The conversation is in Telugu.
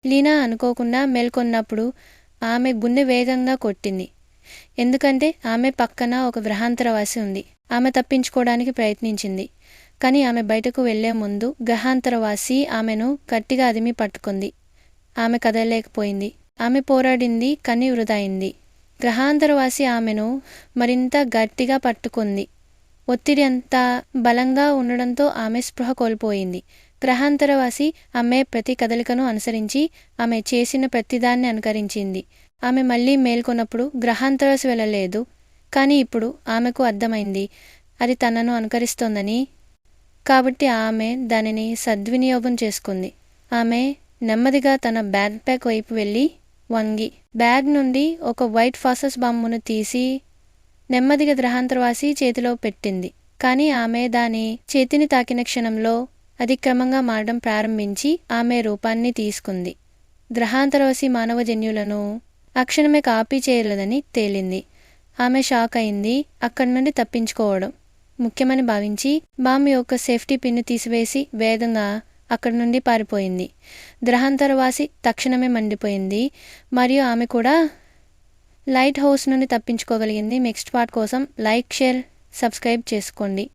లీనా అనుకోకుండా మేల్కొన్నప్పుడు ఆమె గుండె వేగంగా కొట్టింది. ఎందుకంటే ఆమె పక్కన ఒక గ్రహాంతరవాసి ఉంది. ఆమె తప్పించుకోవడానికి ప్రయత్నించింది. కానీ ఆమె బయటకు వెళ్లే ముందు గ్రహాంతరవాసి ఆమెను గట్టిగా అదిమి పట్టుకుంది. ఆమె కదలలేకపోయింది. ఆమె పోరాడింది, కానీ వృధా అయింది. గ్రహాంతరవాసి ఆమెను మరింత గట్టిగా పట్టుకుంది. ఒత్తిడి అంత బలంగా ఉండడంతో ఆమె స్పృహ కోల్పోయింది. గ్రహాంతరవాసి ఆమె ప్రతి కదలికను అనుసరించి ఆమె చేసిన ప్రతిదాన్ని అనుకరించింది. ఆమె మళ్లీ మేల్కొన్నప్పుడు గ్రహాంతరవాసి వెళ్ళలేదు. కానీ ఇప్పుడు ఆమెకు అర్థమైంది అది తనను అనుకరిస్తోందని. కాబట్టి ఆమె దానిని సద్వినియోగం చేసుకుంది. ఆమె నెమ్మదిగా తన బ్యాక్ ప్యాక్ వైపు వెళ్ళి వంగి బ్యాగ్ నుండి ఒక వైట్ ఫాసస్ బాంబును తీసి నెమ్మదిగా గ్రహాంతరవాసి చేతిలో పెట్టింది. కానీ ఆమె దాని చేతిని తాకిన క్షణంలో అది క్రమంగా మారడం ప్రారంభించి ఆమె రూపాన్ని తీసుకుంది. గ్రహాంతరవాసి మానవ జన్యువులను ఆ క్షణమే కాపీ చేయలేదని తేలింది. ఆమె షాక్ అయింది. అక్కడి నుండి తప్పించుకోవడం ముఖ్యమని భావించి బాంబు యొక్క సేఫ్టీ పిన్ను తీసివేసి వేగంగా అక్కడి నుండి పారిపోయింది. గ్రహాంతరవాసి తక్షణమే మండిపోయింది మరియు ఆమె కూడా లైట్ హౌస్ నుండి తప్పించుకోగలిగింది. నెక్స్ట్ పార్ట్ కోసం లైక్, షేర్, సబ్స్క్రైబ్ చేసుకోండి.